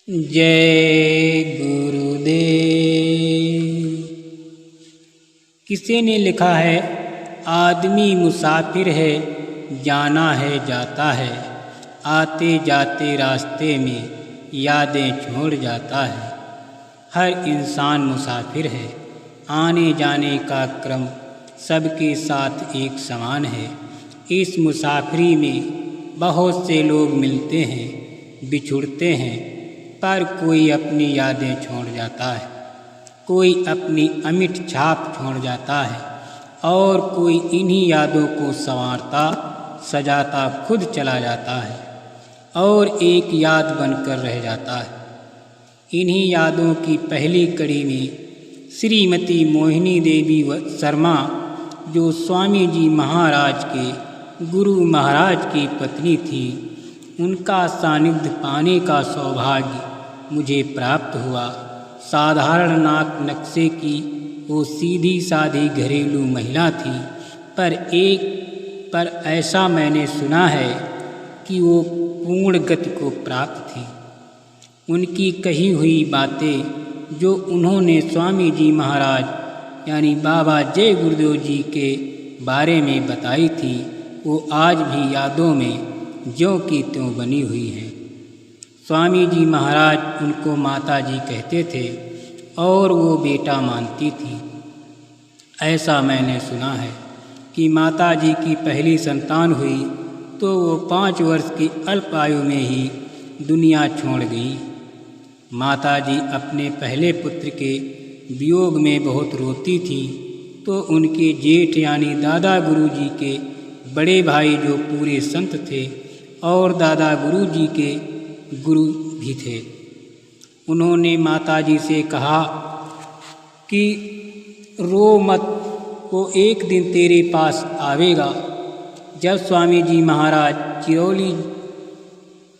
जय गुरुदेव। किसी ने लिखा है, आदमी मुसाफिर है, जाना है जाता है, आते जाते रास्ते में यादें छोड़ जाता है। हर इंसान मुसाफिर है, आने जाने का क्रम सबके साथ एक समान है। इस मुसाफरी में बहुत से लोग मिलते हैं, बिछुड़ते हैं, पर कोई अपनी यादें छोड़ जाता है, कोई अपनी अमिट छाप छोड़ जाता है और कोई इन्हीं यादों को संवारता सजाता खुद चला जाता है और एक याद बनकर रह जाता है। इन्हीं यादों की पहली कड़ी में श्रीमती मोहिनी देवी शर्मा, जो स्वामी जी महाराज के गुरु महाराज की पत्नी थी, उनका सानिध्य पाने का सौभाग्य मुझे प्राप्त हुआ। साधारण नाक नक्शे की वो सीधी साधी घरेलू महिला थी, पर ऐसा मैंने सुना है कि वो पूर्ण गति को प्राप्त थी। उनकी कही हुई बातें जो उन्होंने स्वामी जी महाराज यानी बाबा जय गुरुदेव जी के बारे में बताई थी, वो आज भी यादों में ज्यों की त्यों बनी हुई है। स्वामी जी महाराज उनको माता जी कहते थे और वो बेटा मानती थी। ऐसा मैंने सुना है कि माता जी की पहली संतान हुई तो वो 5 वर्ष की अल्प आयु में ही दुनिया छोड़ गई। माता जी अपने पहले पुत्र के वियोग में बहुत रोती थी, तो उनके जेठ यानी दादा गुरु जी के बड़े भाई जो पूरे संत थे और दादा गुरु जी के गुरु भी थे, उन्होंने माता जी से कहा कि रो मत, वो एक दिन तेरे पास आवेगा। जब स्वामी जी महाराज चिरौली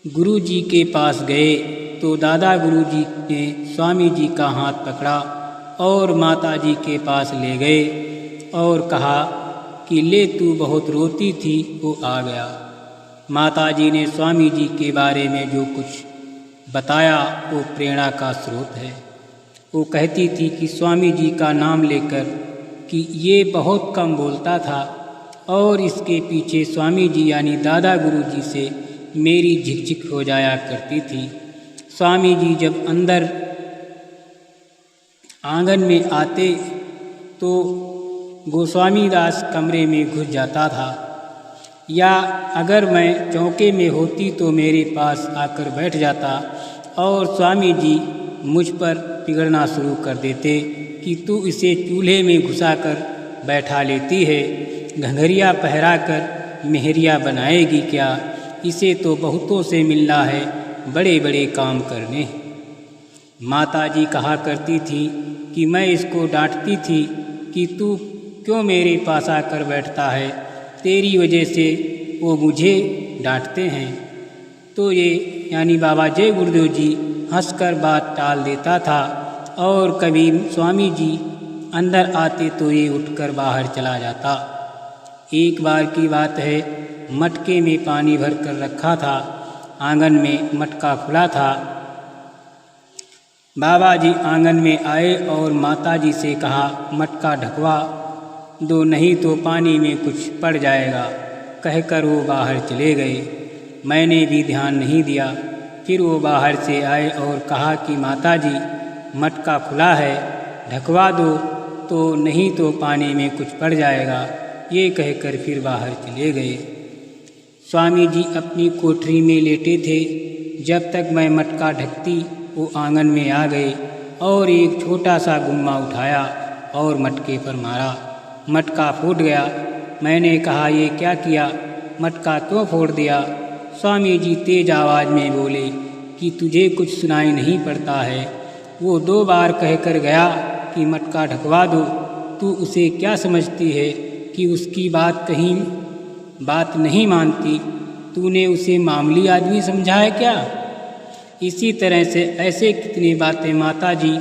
गुरु जी के पास गए तो दादा गुरु जी ने स्वामी जी का हाथ पकड़ा और माता जी के पास ले गए और कहा कि ले, तू बहुत रोती थी, वो आ गया। माता जी ने स्वामी जी के बारे में जो कुछ बताया वो प्रेरणा का स्रोत है। वो कहती थी कि स्वामी जी का नाम लेकर कि ये बहुत कम बोलता था और इसके पीछे स्वामी जी यानी दादा गुरु जी से मेरी झिकझिक हो जाया करती थी। स्वामी जी जब अंदर आंगन में आते तो गोस्वामी दास कमरे में घुस जाता था, या अगर मैं चौके में होती तो मेरे पास आकर बैठ जाता और स्वामी जी मुझ पर पिघलना शुरू कर देते कि तू इसे चूल्हे में घुसाकर बैठा लेती है, घंघरिया पहरा कर मेहरिया बनाएगी क्या? इसे तो बहुतों से मिलना है बड़े बड़े काम करने। माता जी कहा करती थी कि मैं इसको डांटती थी कि तू क्यों मेरे पास आकर बैठता है, तेरी वजह से वो मुझे डांटते हैं। तो ये यानी बाबा जय गुरुदेव जी हंसकर बात टाल देता था और कभी स्वामी जी अंदर आते तो ये उठकर बाहर चला जाता। एक बार की बात है, मटके में पानी भर कर रखा था, आंगन में मटका खुला था। बाबा जी आंगन में आए और माता जी से कहा, मटका ढकवा दो, नहीं तो पानी में कुछ पड़ जाएगा। कहकर वो बाहर चले गए। मैंने भी ध्यान नहीं दिया। फिर वो बाहर से आए और कहा कि माता जी मटका खुला है, ढकवा दो, तो नहीं तो पानी में कुछ पड़ जाएगा। ये कहकर फिर बाहर चले गए। स्वामी जी अपनी कोठरी में लेटे थे। जब तक मैं मटका ढकती वो आंगन में आ गए और एक छोटा सा गुम्मा उठाया और मटके पर मारा। मटका फूट गया। मैंने कहा, ये क्या किया, मटका क्यों फोड़ दिया? स्वामी जी तेज आवाज़ में बोले कि तुझे कुछ सुनाई नहीं पड़ता है। वो 2 बार कहकर गया कि मटका ढकवा दो। तू उसे क्या समझती है कि उसकी बात कहीं बात नहीं मानती? तूने उसे मामूली आदमी समझा है क्या? इसी तरह से ऐसे कितनी बातें माता जी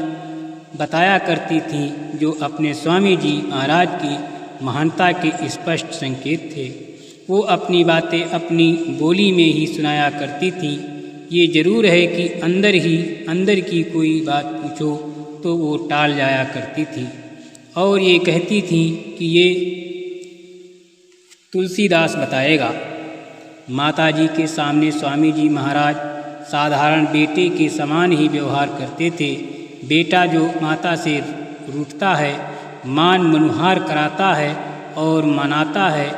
बताया करती थीं जो अपने स्वामी जी महाराज की महानता के स्पष्ट संकेत थे। वो अपनी बातें अपनी बोली में ही सुनाया करती थीं। ये जरूर है कि अंदर की कोई बात पूछो तो वो टाल जाया करती थी और ये कहती थी कि ये तुलसीदास बताएगा। माताजी के सामने स्वामी जी महाराज साधारण बेटे के समान ही व्यवहार करते थे। बेटा जो माता से रूठता है, मान मनुहार कराता है और मनाता है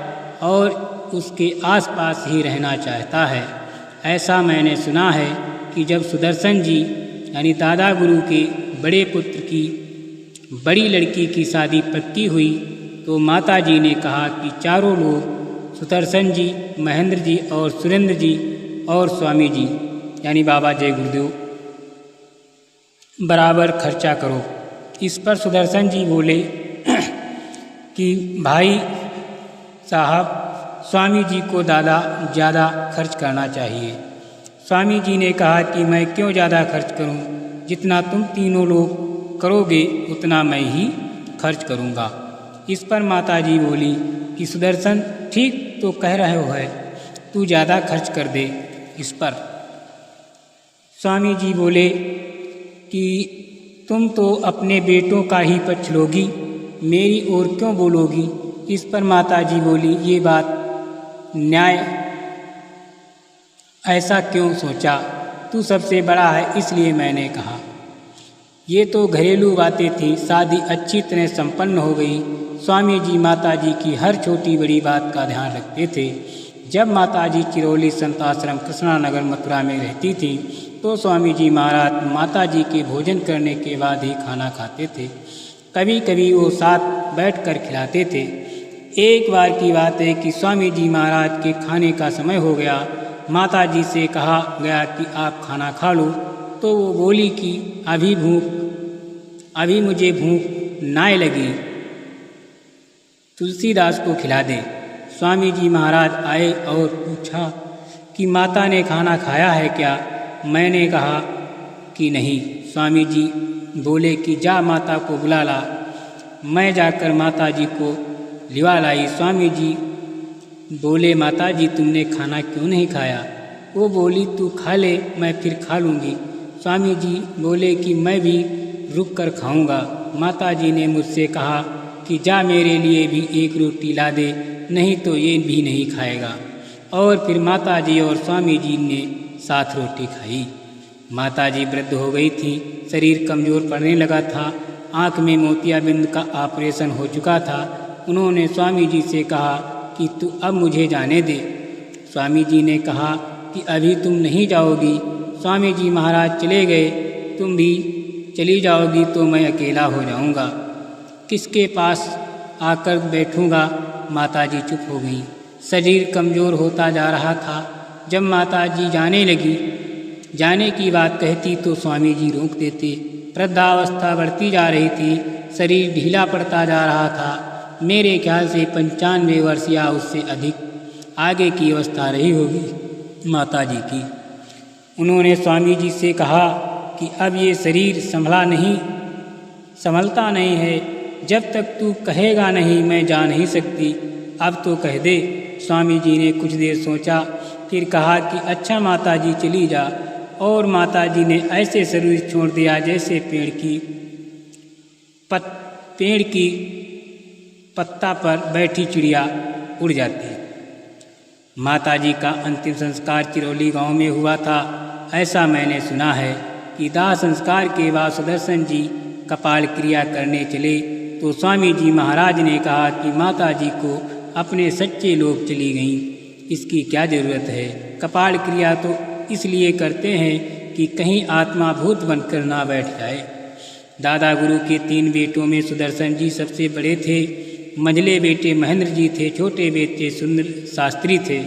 और उसके आसपास ही रहना चाहता है। ऐसा मैंने सुना है कि जब सुदर्शन जी यानी दादा गुरु के बड़े पुत्र की बड़ी लड़की की शादी पक्की हुई तो माता जी ने कहा कि चारों लोग सुदर्शन जी, महेंद्र जी और सुरेंद्र जी और स्वामी जी यानी बाबा जय गुरुदेव बराबर खर्चा करो। इस पर सुदर्शन जी बोले कि भाई साहब, स्वामी जी को दादा ज़्यादा खर्च करना चाहिए। स्वामी जी ने कहा कि मैं क्यों ज़्यादा खर्च करूं, जितना तुम तीनों लोग करोगे उतना मैं ही खर्च करूंगा। इस पर माता जी बोली कि सुदर्शन ठीक तो कह रहे हो है, तू ज़्यादा खर्च कर दे। इस पर स्वामी जी बोले कि तुम तो अपने बेटों का ही पक्ष लोगी, मेरी ओर क्यों बोलोगी। इस पर माता जी बोली, ये बात न्याय, ऐसा क्यों सोचा, तू सबसे बड़ा है इसलिए मैंने कहा। ये तो घरेलू बातें थी। शादी अच्छी तरह संपन्न हो गई। स्वामी जी माता जी की हर छोटी बड़ी बात का ध्यान रखते थे। जब माता जी चिरौली संत आश्रम कृष्णा नगर मथुरा में रहती थी तो स्वामी जी महाराज माता जी के भोजन करने के बाद ही खाना खाते थे। कभी कभी वो साथ बैठकर खिलाते थे। एक बार की बात है कि स्वामी जी महाराज के खाने का समय हो गया। माता जी से कहा गया कि आप खाना खा लो, तो वो बोली कि अभी मुझे भूख नाय लगी, तुलसीदास को खिला दे। स्वामी जी महाराज आए और पूछा कि माता ने खाना खाया है क्या। मैंने कहा कि नहीं। स्वामी जी बोले कि जा माता को बुला ला। मैं जाकर माता जी को लिवा लाई। स्वामी जी बोले, माता जी तुमने खाना क्यों नहीं खाया। वो बोली, तू खा ले, मैं फिर खा लूँगी। स्वामी जी बोले कि मैं भी रुक कर खाऊँगा। माता जी ने मुझसे कहा कि जा मेरे लिए भी एक रोटी ला दे, नहीं तो ये भी नहीं खाएगा। और फिर माता जी और स्वामी जी ने साथ रोटी खाई। माता जी वृद्ध हो गई थी, शरीर कमज़ोर पड़ने लगा था, आँख में मोतियाबिंद का ऑपरेशन हो चुका था। उन्होंने स्वामी जी से कहा कि तू अब मुझे जाने दे। स्वामी जी ने कहा कि अभी तुम नहीं जाओगी। स्वामी जी महाराज चले गए, तुम भी चली जाओगी तो मैं अकेला हो जाऊंगा, किसके पास आकर बैठूंगा। माता जी चुप हो गई। शरीर कमज़ोर होता जा रहा था। जब माता जी जाने लगी, जाने की बात कहती तो स्वामी जी रोक देते। वृद्धावस्था बढ़ती जा रही थी, शरीर ढीला पड़ता जा रहा था। मेरे ख्याल से 95 वर्ष या उससे अधिक आगे की अवस्था रही होगी माता जी की। उन्होंने स्वामी जी से कहा कि अब ये शरीर संभलता नहीं है, जब तक तू कहेगा नहीं मैं जा नहीं सकती, अब तो कह दे। स्वामी जी ने कुछ देर सोचा, फिर कहा कि अच्छा माता जी चली जा। और माता जी ने ऐसे शरीर छोड़ दिया जैसे पेड़ की पत्ता पर बैठी चिड़िया उड़ जाती। माता जी का अंतिम संस्कार चिरौली गांव में हुआ था। ऐसा मैंने सुना है कि दाह संस्कार के बाद सुदर्शन जी कपाल क्रिया करने चले तो स्वामी जी महाराज ने कहा कि माता जी को अपने सच्चे लोग चली गईं, इसकी क्या ज़रूरत है। कपाल क्रिया तो इसलिए करते हैं कि कहीं आत्मा भूत बनकर ना बैठ जाए। दादा गुरु के 3 बेटों में सुदर्शन जी सबसे बड़े थे। मंझले बेटे महेंद्र जी थे, छोटे बेटे सुंदर शास्त्री थे।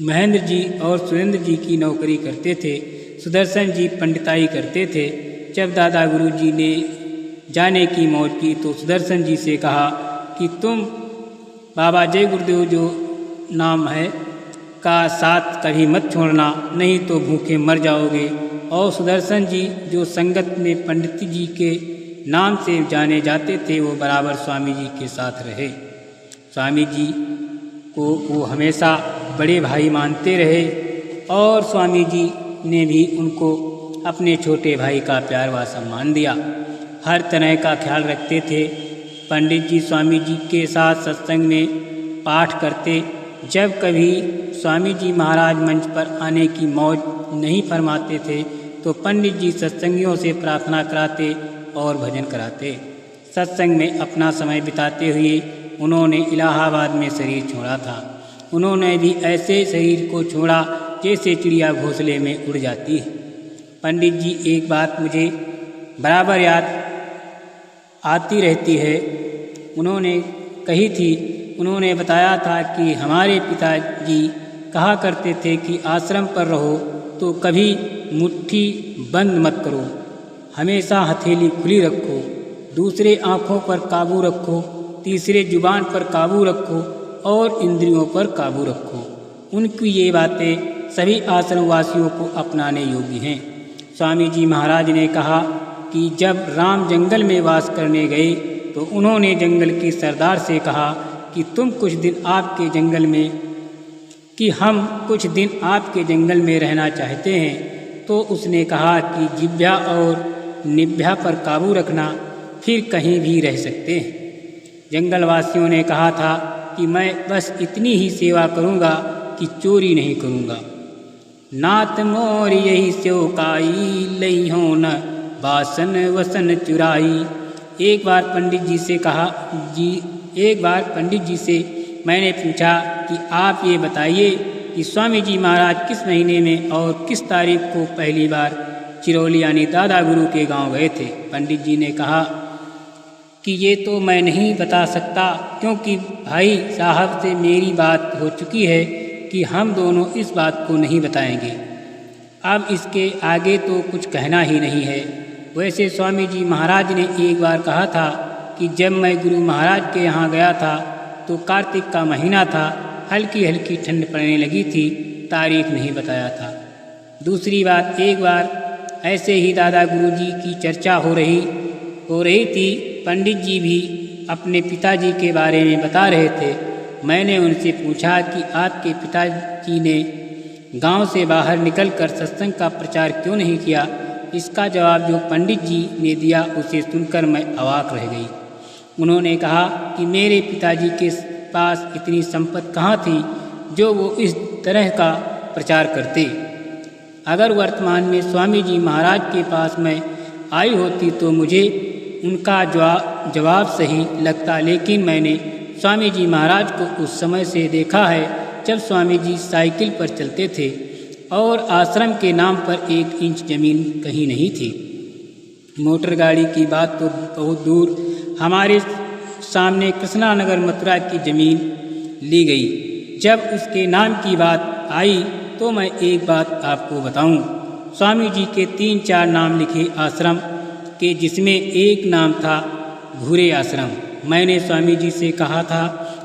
महेंद्र जी और सुरेंद्र जी की नौकरी करते थे। सुदर्शन जी पंडिताई करते थे। जब दादा गुरु जी ने जाने की मौज की तो सुदर्शन जी से कहा कि तुम बाबा जय गुरुदेव जो नाम है का साथ कभी मत छोड़ना, नहीं तो भूखे मर जाओगे। और सुदर्शन जी जो संगत में पंडित जी के नाम से जाने जाते थे वो बराबर स्वामी जी के साथ रहे। स्वामी जी को वो हमेशा बड़े भाई मानते रहे और स्वामी जी ने भी उनको अपने छोटे भाई का प्यार व सम्मान दिया। हर तरह का ख्याल रखते थे। पंडित जी स्वामी जी के साथ सत्संग में पाठ करते। जब कभी स्वामी जी महाराज मंच पर आने की मौज नहीं फरमाते थे तो पंडित जी सत्संगियों से प्रार्थना कराते और भजन कराते। सत्संग में अपना समय बिताते हुए उन्होंने इलाहाबाद में शरीर छोड़ा था। उन्होंने भी ऐसे शरीर को छोड़ा जैसे चिड़िया घोंसले में उड़ जाती है। पंडित जी एक बात मुझे बराबर याद आती रहती है। उन्होंने कही थी, उन्होंने बताया था कि हमारे पिताजी कहा करते थे कि आश्रम पर रहो तो कभी मुट्ठी बंद मत करो, हमेशा हथेली खुली रखो, दूसरे आँखों पर काबू रखो, तीसरे जुबान पर काबू रखो और इंद्रियों पर काबू रखो। उनकी ये बातें सभी आश्रमवासियों को अपनाने योग्य हैं। स्वामी जी महाराज ने कहा कि जब राम जंगल में वास करने गए तो उन्होंने जंगल के सरदार से कहा कि हम कुछ दिन आपके जंगल में रहना चाहते हैं। तो उसने कहा कि जिह्वा और निभ्या पर काबू रखना, फिर कहीं भी रह सकते हैं। जंगलवासियों ने कहा था कि मैं बस इतनी ही सेवा करूंगा कि चोरी नहीं करूंगा। नाथ मोर यही सेवकाई, लई हो न बासन वसन चुराई। एक बार पंडित जी से मैंने पूछा कि आप ये बताइए कि स्वामी जी महाराज किस महीने में और किस तारीख को पहली बार चिरौली यानी दादा गुरु के गांव गए थे। पंडित जी ने कहा कि ये तो मैं नहीं बता सकता, क्योंकि भाई साहब से मेरी बात हो चुकी है कि हम दोनों इस बात को नहीं बताएंगे। अब इसके आगे तो कुछ कहना ही नहीं है। वैसे स्वामी जी महाराज ने एक बार कहा था कि जब मैं गुरु महाराज के यहाँ गया था तो कार्तिक का महीना था, हल्की हल्की ठंड पड़ने लगी थी, तारीख नहीं बताया था। दूसरी बात, एक बार ऐसे ही दादा गुरुजी की चर्चा हो रही थी। पंडित जी भी अपने पिताजी के बारे में बता रहे थे। मैंने उनसे पूछा कि आपके पिताजी ने गांव से बाहर निकलकर सत्संग का प्रचार क्यों नहीं किया। इसका जवाब जो पंडित जी ने दिया उसे सुनकर मैं अवाक रह गई। उन्होंने कहा कि मेरे पिताजी के पास इतनी संपत्ति कहाँ थी जो वो इस तरह का प्रचार करते। अगर वर्तमान में स्वामी जी महाराज के पास मैं आई होती तो मुझे उनका जवाब सही लगता, लेकिन मैंने स्वामी जी महाराज को उस समय से देखा है जब स्वामी जी साइकिल पर चलते थे और आश्रम के नाम पर 1 इंच जमीन कहीं नहीं थी। मोटर गाड़ी की बात तो बहुत दूर, हमारे सामने कृष्णा नगर मथुरा की ज़मीन ली गई। जब उसके नाम की बात आई तो मैं एक बात आपको बताऊं, स्वामी जी के 3-4 नाम लिखे आश्रम के, जिसमें एक नाम था भूरे आश्रम। मैंने स्वामी जी से कहा था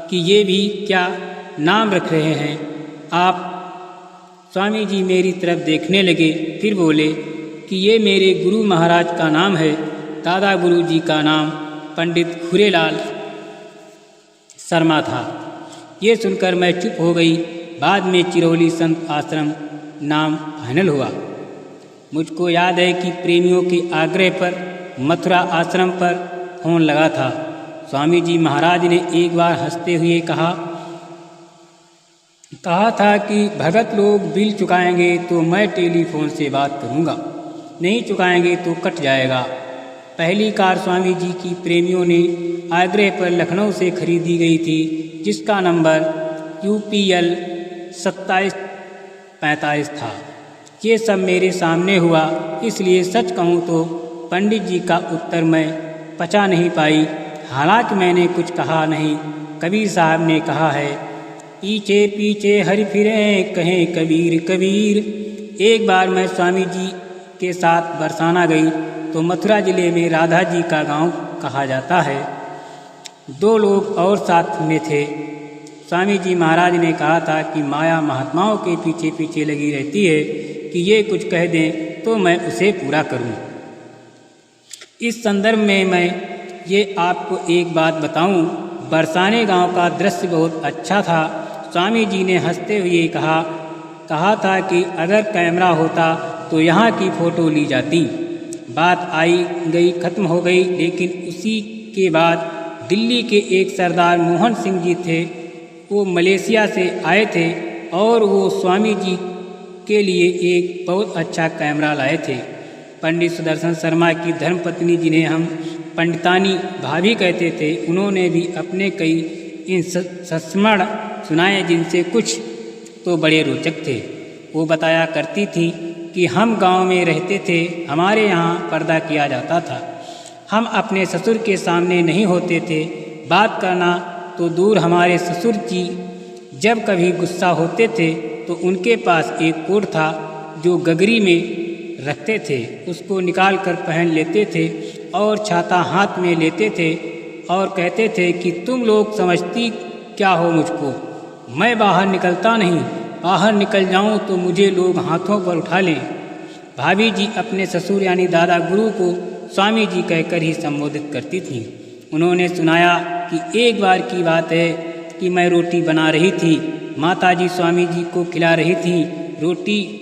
कि ये भी क्या नाम रख रहे हैं आप। स्वामी जी मेरी तरफ देखने लगे, फिर बोले कि ये मेरे गुरु महाराज का नाम है। दादा गुरु जी का नाम पंडित खुरेलाल शर्मा था। ये सुनकर मैं चुप हो गई। बाद में चिरौली संत आश्रम नाम फाइनल हुआ। मुझको याद है कि प्रेमियों के आग्रह पर मथुरा आश्रम पर फोन लगा था। स्वामी जी महाराज ने एक बार हंसते हुए कहा था कि भगत लोग बिल चुकाएंगे तो मैं टेलीफोन से बात करूंगा, नहीं चुकाएंगे तो कट जाएगा। पहली कार स्वामी जी की प्रेमियों ने आग्रह पर लखनऊ से खरीदी गई थी, जिसका नंबर UPL 2745 था। ये सब मेरे सामने हुआ, इसलिए सच कहूँ तो पंडित जी का उत्तर मैं पचा नहीं पाई। हालांकि मैंने कुछ कहा नहीं। कबीर साहब ने कहा है, पीछे पीछे हरि फिरे कहें कबीर कबीर। एक बार मैं स्वामी जी के साथ बरसाना गई तो मथुरा जिले में राधा जी का गांव कहा जाता है। 2 लोग और साथ में थे। स्वामी जी महाराज ने कहा था कि माया महात्माओं के पीछे पीछे लगी रहती है कि ये कुछ कह दें तो मैं उसे पूरा करूं। इस संदर्भ में मैं ये आपको एक बात बताऊं, बरसाने गांव का दृश्य बहुत अच्छा था। स्वामी जी ने हंसते हुए कहा था कि अगर कैमरा होता तो यहाँ की फ़ोटो ली जाती। बात आई गई ख़त्म हो गई। लेकिन उसी के बाद दिल्ली के एक सरदार मोहन सिंह जी थे, वो मलेशिया से आए थे और वो स्वामी जी के लिए एक बहुत अच्छा कैमरा लाए थे। पंडित सुदर्शन शर्मा की धर्मपत्नी, जिन्हें हम पंडितानी भाभी कहते थे, उन्होंने भी अपने कई इन संस्मरण सुनाए, जिनसे कुछ तो बड़े रोचक थे। वो बताया करती थी कि हम गांव में रहते थे, हमारे यहाँ पर्दा किया जाता था। हम अपने ससुर के सामने नहीं होते थे, बात करना तो दूर। हमारे ससुर जी जब कभी गुस्सा होते थे तो उनके पास एक कोट था जो गगरी में रखते थे, उसको निकाल कर पहन लेते थे और छाता हाथ में लेते थे और कहते थे कि तुम लोग समझती क्या हो मुझको, मैं बाहर निकलता नहीं, बाहर निकल जाऊं तो मुझे लोग हाथों पर उठा लें। भाभी जी अपने ससुर यानी दादा गुरु को स्वामी जी कहकर ही संबोधित करती थीं। उन्होंने सुनाया कि एक बार की बात है कि मैं रोटी बना रही थी, माताजी स्वामी जी को खिला रही थी। रोटी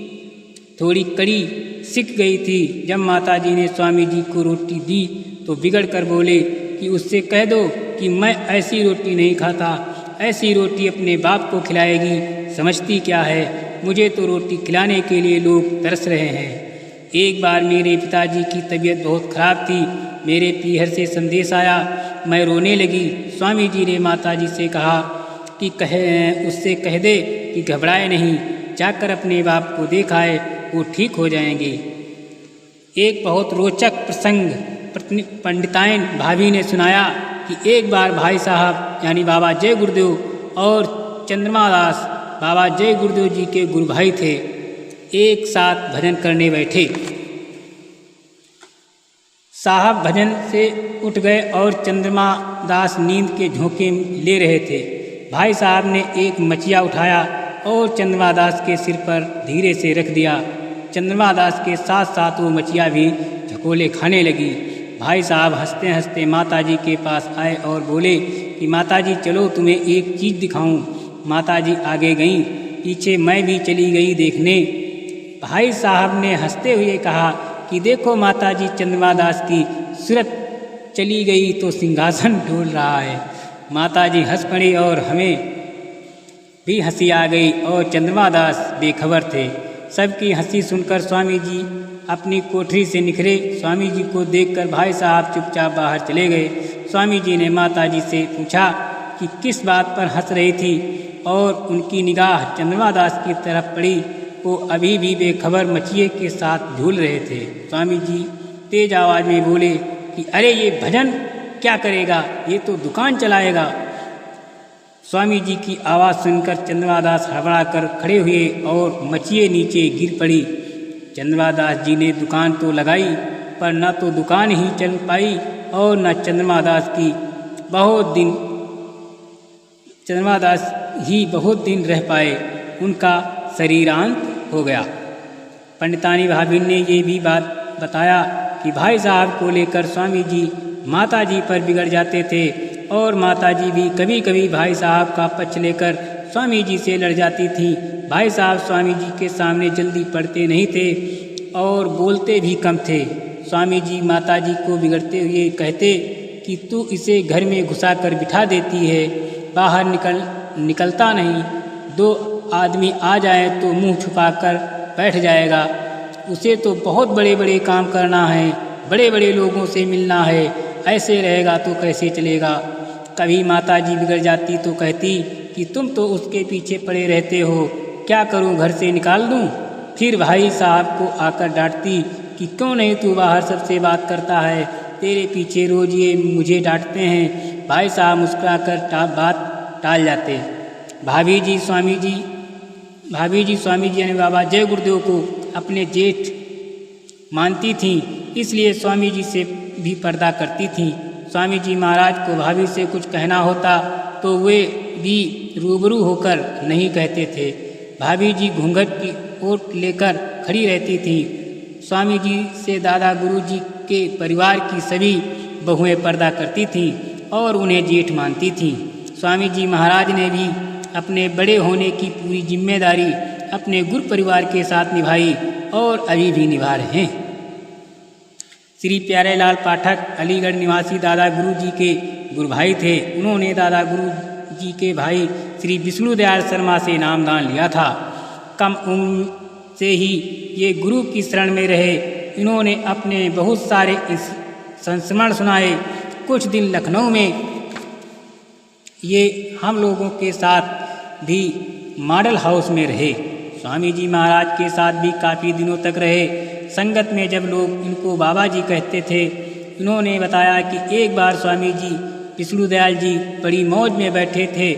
थोड़ी कड़ी सिक गई थी। जब माताजी ने स्वामी जी को रोटी दी तो बिगड़ कर बोले कि उससे कह दो कि मैं ऐसी रोटी नहीं खाता, ऐसी रोटी अपने बाप को खिलाएगी, समझती क्या है, मुझे तो रोटी खिलाने के लिए लोग तरस रहे हैं। एक बार मेरे पिताजी की तबीयत बहुत खराब थी, मेरे पीहर से संदेश आया, मैं रोने लगी। स्वामी जी ने माताजी से कहा कि उससे कह दे कि घबराए नहीं, जाकर अपने बाप को दिखाए, वो ठीक हो जाएंगे। एक बहुत रोचक प्रसंग पंडिताइन भाभी ने सुनाया कि एक बार भाई साहब यानी बाबा जय गुरुदेव और चंद्रमा दास बाबा जय गुरुदेव जी के गुरु भाई थे, एक साथ भजन करने बैठे। साहब भजन से उठ गए और चंद्रमा दास नींद के झोंके ले रहे थे। भाई साहब ने एक मचिया उठाया और चंद्रमा दास के सिर पर धीरे से रख दिया। चंद्रमा दास के साथ साथ वो मचिया भी झकोले खाने लगी। भाई साहब हंसते हंसते माताजी के पास आए और बोले कि माताजी चलो तुम्हें एक चीज़ दिखाऊं। माताजी आगे गईं, पीछे मैं भी चली गई देखने। भाई साहब ने हंसते हुए कहा कि देखो माताजी, चंद्रमा दास की सूरत चली गई तो सिंहासन डोल रहा है। माताजी हंस पड़ी और हमें भी हंसी आ गई और चंद्रमा दास बेखबर थे। सबकी हंसी सुनकर स्वामी जी अपनी कोठरी से निकले। स्वामी जी को देखकर भाई साहब चुपचाप बाहर चले गए। स्वामी जी ने माताजी से पूछा कि किस बात पर हंस रही थी और उनकी निगाह चंद्रमा दास की तरफ पड़ी। वो अभी भी बेखबर मचिए के साथ झूल रहे थे। स्वामी जी तेज आवाज़ में बोले कि अरे ये भजन क्या करेगा, ये तो दुकान चलाएगा। स्वामी जी की आवाज़ सुनकर चंद्रमा दास हड़बड़ा कर खड़े हुए और मचिए नीचे गिर पड़ी। चंद्रमा दास जी ने दुकान तो लगाई पर न तो दुकान ही चल पाई और न चंद्रमा दास ही बहुत दिन रह पाए, उनका शरीरांत हो गया। पंडितानी भाभी ने ये भी बात बताया कि भाई साहब को लेकर स्वामी जी माता जी पर बिगड़ जाते थे और माताजी भी कभी कभी भाई साहब का पक्ष लेकर स्वामी जी से लड़ जाती थी। भाई साहब स्वामी जी के सामने जल्दी पढ़ते नहीं थे और बोलते भी कम थे। स्वामी जी माताजी को बिगड़ते हुए कहते कि तू इसे घर में घुसा कर बिठा देती है, बाहर निकलता नहीं, दो आदमी आ जाए तो मुंह छुपाकर बैठ जाएगा, उसे तो बहुत बड़े बड़े काम करना है, बड़े बड़े लोगों से मिलना है, ऐसे रहेगा तो कैसे चलेगा। कभी माताजी बिगड़ जाती तो कहती कि तुम तो उसके पीछे पड़े रहते हो, क्या करूं, घर से निकाल दूं। फिर भाई साहब को आकर डांटती कि क्यों नहीं तू बाहर सबसे बात करता है, तेरे पीछे रोज ये मुझे डांटते हैं। भाई साहब मुस्कुराकर बात टाल जाते। भाभी जी स्वामी जी यानी बाबा जय गुरुदेव को अपने जेठ मानती थीं, इसलिए स्वामी जी से भी पर्दा करती थीं। स्वामी जी महाराज को भाभी से कुछ कहना होता तो वे भी रूबरू होकर नहीं कहते थे। भाभी जी घूंघट की ओट लेकर खड़ी रहती थी। स्वामी जी से दादा गुरु जी के परिवार की सभी बहुएं पर्दा करती थीं और उन्हें जेठ मानती थीं। स्वामी जी महाराज ने भी अपने बड़े होने की पूरी जिम्मेदारी अपने गुरु परिवार के साथ निभाई और अभी भी निभा रहे हैं। श्री प्यारेलाल पाठक अलीगढ़ निवासी दादा गुरु जी के गुरु भाई थे। उन्होंने दादा गुरु जी के भाई श्री विष्णुदयाल शर्मा से नामदान लिया था। कम उम्र से ही ये गुरु की शरण में रहे। इन्होंने अपने बहुत सारे संस्मरण सुनाए। कुछ दिन लखनऊ में ये हम लोगों के साथ भी मॉडल हाउस में रहे। स्वामी जी महाराज के साथ भी काफ़ी दिनों तक रहे। संगत में जब लोग इनको बाबा जी कहते थे, इन्होंने बताया कि एक बार स्वामी जी विष्णुदयाल जी बड़ी मौज में बैठे थे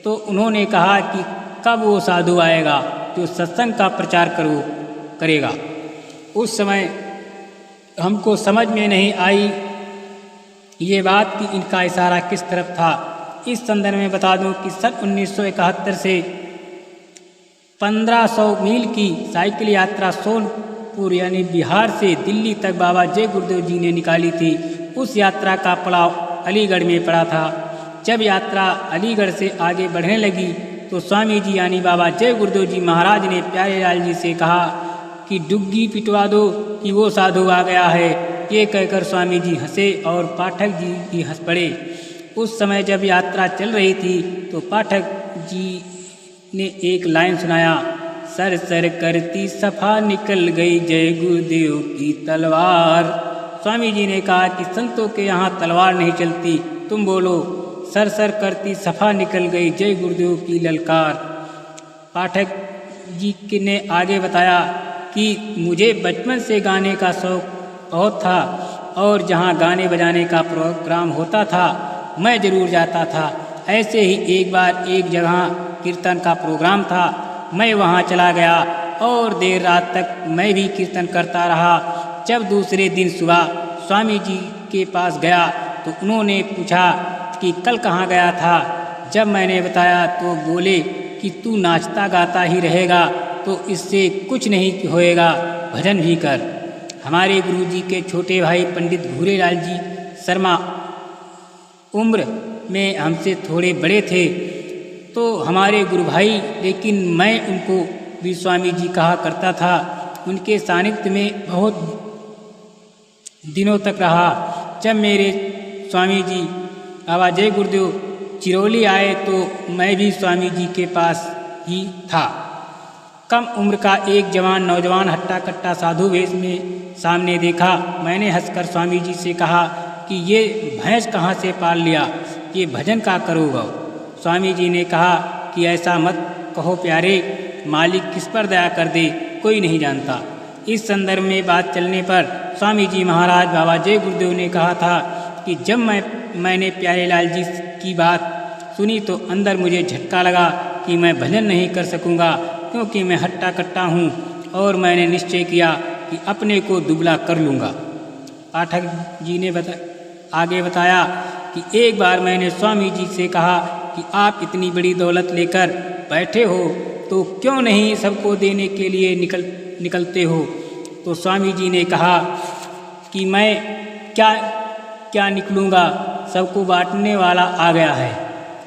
तो उन्होंने कहा कि कब वो साधु आएगा जो सत्संग का प्रचार करेगा। उस समय हमको समझ में नहीं आई ये बात कि इनका इशारा किस तरफ था। इस संदर्भ में बता दूं कि सन 1971 से 1500 मील की साइकिल यात्रा सोनपुर यानी बिहार से दिल्ली तक बाबा जय गुरुदेव जी ने निकाली थी। उस यात्रा का पड़ाव अलीगढ़ में पड़ा था। जब यात्रा अलीगढ़ से आगे बढ़ने लगी तो स्वामी जी यानी बाबा जय गुरुदेव जी महाराज ने प्यारेलाल जी से कहा कि डुग्गी पिटवा दो कि वो साधु आ गया है। ये कहकर स्वामी जी हंसे और पाठक जी भी हंस पड़े। उस समय जब यात्रा चल रही थी तो पाठक जी ने एक लाइन सुनाया, सर सर करती सफा निकल गई जय गुरुदेव की तलवार। स्वामी जी ने कहा कि संतों के यहाँ तलवार नहीं चलती, तुम बोलो सर सर करती सफा निकल गई जय गुरुदेव की ललकार। पाठक जी ने आगे बताया कि मुझे बचपन से गाने का शौक बहुत था और जहाँ गाने बजाने का प्रोग्राम होता था मैं ज़रूर जाता था। ऐसे ही एक बार एक जगह कीर्तन का प्रोग्राम था, मैं वहाँ चला गया और देर रात तक मैं भी कीर्तन करता रहा। जब दूसरे दिन सुबह स्वामी जी के पास गया तो उन्होंने पूछा कि कल कहाँ गया था। जब मैंने बताया तो बोले कि तू नाचता गाता ही रहेगा तो इससे कुछ नहीं होएगा, भजन भी कर। हमारे गुरुजी के छोटे भाई पंडित घूरेलाल जी शर्मा उम्र में हमसे थोड़े बड़े थे तो हमारे गुरु भाई, लेकिन मैं उनको भी स्वामी जी कहा करता था। उनके सानिध्य में बहुत दिनों तक रहा। जब मेरे स्वामी जी बाबा जय गुरुदेव चिरौली आए तो मैं भी स्वामी जी के पास ही था। कम उम्र का एक जवान नौजवान हट्टा कट्टा साधु वेश में सामने देखा। मैंने हंसकर स्वामी जी से कहा कि ये भैंस कहाँ से पाल लिया, ये भजन का करोगा। स्वामी जी ने कहा कि ऐसा मत कहो प्यारे, मालिक किस पर दया कर दे कोई नहीं जानता। इस संदर्भ में बात चलने पर स्वामी जी महाराज बाबा जय गुरुदेव ने कहा था कि जब मैंने प्यारेलाल जी की बात सुनी तो अंदर मुझे झटका लगा कि मैं भजन नहीं कर सकूंगा क्योंकि मैं हट्टा कट्टा हूँ और मैंने निश्चय किया कि अपने को दुबला कर लूँगा। पाठक जी ने आगे बताया कि एक बार मैंने स्वामी जी से कहा कि आप इतनी बड़ी दौलत लेकर बैठे हो तो क्यों नहीं सबको देने के लिए निकलते हो। तो स्वामी जी ने कहा कि मैं क्या निकलूँगा, सबको बांटने वाला आ गया है,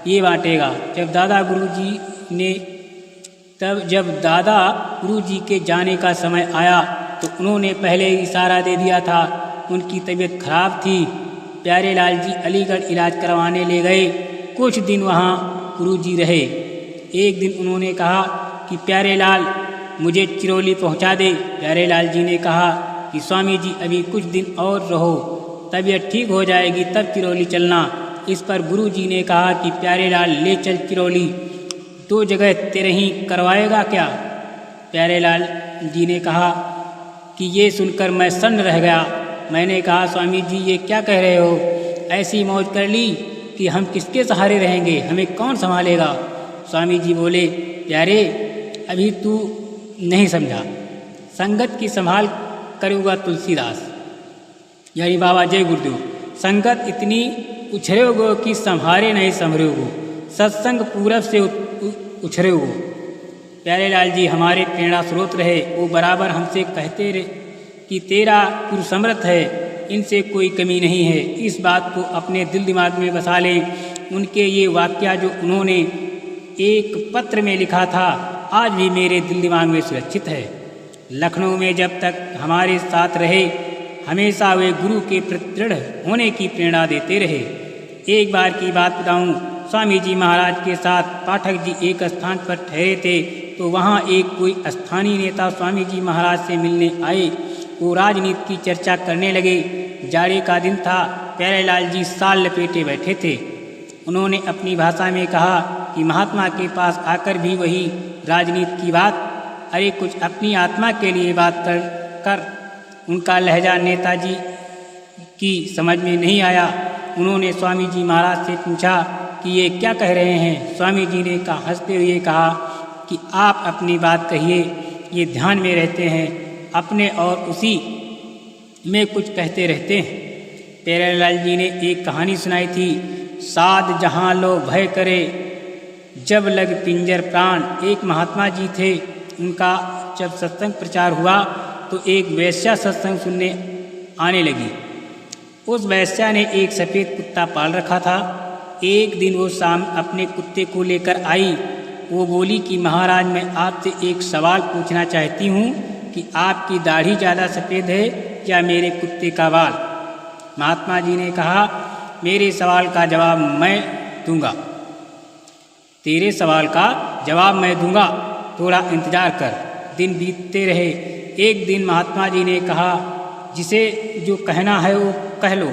ये बांटेगा। जब दादा गुरु जी के जाने का समय आया तो उन्होंने पहले इशारा दे दिया था। उनकी तबीयत खराब थी। प्यारेलाल जी अलीगढ़ इलाज करवाने ले गए। कुछ दिन वहाँ गुरु जी रहे। एक दिन उन्होंने कहा कि प्यारेलाल मुझे चिरौली पहुँचा दे। प्यारेलाल जी ने कहा कि स्वामी जी अभी कुछ दिन और रहो, तबीयत ठीक हो जाएगी तब चिरौली चलना। इस पर गुरु जी ने कहा कि प्यारेलाल ले चल चिरौली, 2 जगह तेरे ही करवाएगा क्या। प्यारेलाल जी ने कहा कि ये सुनकर मैं सन्न रह गया। मैंने कहा स्वामी जी ये क्या कह रहे हो, ऐसी मौज कर ली कि हम किसके सहारे रहेंगे, हमें कौन संभालेगा। स्वामी जी बोले प्यारे अभी तू नहीं समझा, संगत की संभाल करूँगा तुलसीदास यानी बाबा जय गुरुदेव। संगत इतनी उछरेगो कि संभारे नहीं संभरेगो, सत्संग पूरब से उछरेगो। प्यारेलाल जी हमारे प्रेरणा स्रोत रहे। वो बराबर हमसे कहते रहे कि तेरा गुरु समर्थ है, इनसे कोई कमी नहीं है। इस बात को अपने दिल दिमाग में बसा लें। उनके ये वाक्य जो उन्होंने एक पत्र में लिखा था आज भी मेरे दिल दिमाग में सुरक्षित है। लखनऊ में जब तक हमारे साथ रहे, हमेशा वे गुरु के प्रति दृढ़ होने की प्रेरणा देते रहे। एक बार की बात बताऊं, स्वामी जी महाराज के साथ पाठक जी एक स्थान पर ठहरे थे, तो वहाँ एक कोई स्थानीय नेता स्वामी जी महाराज से मिलने आए। वो राजनीति की चर्चा करने लगे। जाड़े का दिन था। प्यारेलाल जी साल लपेटे बैठे थे। उन्होंने अपनी भाषा में कहा कि महात्मा के पास आकर भी वही राजनीति की बात, अरे कुछ अपनी आत्मा के लिए बात कर। उनका लहजा नेताजी की समझ में नहीं आया। उन्होंने स्वामी जी महाराज से पूछा कि ये क्या कह रहे हैं। स्वामी जी ने हंसते हुए कहा कि आप अपनी बात कहिए, ये ध्यान में रहते हैं, अपने और उसी में कुछ कहते रहते हैं। प्यारेलाल जी ने एक कहानी सुनाई थी, साध जहाँ लो भय करे जब लग पिंजर प्राण। एक महात्मा जी थे, उनका जब सत्संग प्रचार हुआ तो एक वेश्या सत्संग सुनने आने लगी। उस वेश्या ने एक सफ़ेद कुत्ता पाल रखा था। एक दिन वो शाम अपने कुत्ते को लेकर आई। वो बोली कि महाराज, मैं आपसे एक सवाल पूछना चाहती हूँ कि आपकी दाढ़ी ज़्यादा सफ़ेद है या मेरे कुत्ते का बाल। महात्मा जी ने कहा, मेरे सवाल का जवाब मैं दूंगा, तेरे सवाल का जवाब मैं दूंगा, थोड़ा इंतज़ार कर। दिन बीतते रहे। एक दिन महात्मा जी ने कहा, जिसे जो कहना है वो कह लो,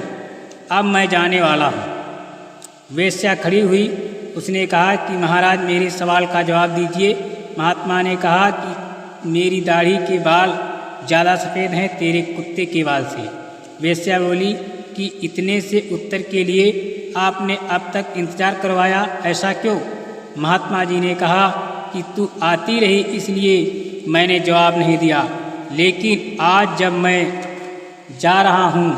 अब मैं जाने वाला हूँ। वेश्या खड़ी हुई। उसने कहा कि महाराज, मेरे सवाल का जवाब दीजिए। महात्मा ने कहा कि मेरी दाढ़ी के बाल ज़्यादा सफ़ेद हैं तेरे कुत्ते के बाल से। वेश्या बोली कि इतने से उत्तर के लिए आपने अब तक इंतज़ार करवाया, ऐसा क्यों? महात्मा जी ने कहा कि तू आती रही इसलिए मैंने जवाब नहीं दिया, लेकिन आज जब मैं जा रहा हूँ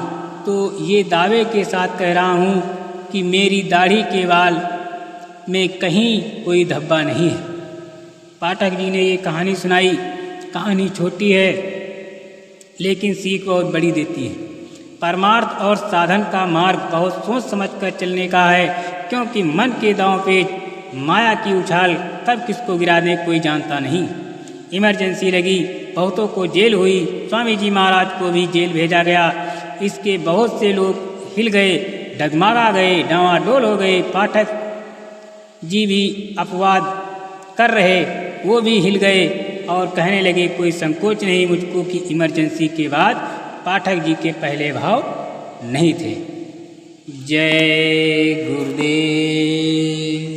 तो ये दावे के साथ कह रहा हूँ कि मेरी दाढ़ी के बाल में कहीं कोई धब्बा नहीं है। पाठक जी ने ये कहानी सुनाई। कहानी छोटी है लेकिन सीख बहुत बड़ी देती है। परमार्थ और साधन का मार्ग बहुत सोच समझकर चलने का है, क्योंकि मन के दांव पेच, माया की उछाल कब किसको गिरा दे कोई जानता नहीं। इमरजेंसी लगी, बहुतों को जेल हुई, स्वामी जी महाराज को भी जेल भेजा गया। इसके बहुत से लोग हिल गए, डगमगा गए, डावाडोल हो गए। पाठक जी भी अपवाद कर रहे, वो भी हिल गए और कहने लगे कोई संकोच नहीं मुझको कि इमरजेंसी के बाद पाठक जी के पहले भाव नहीं थे। जय गुरुदेव।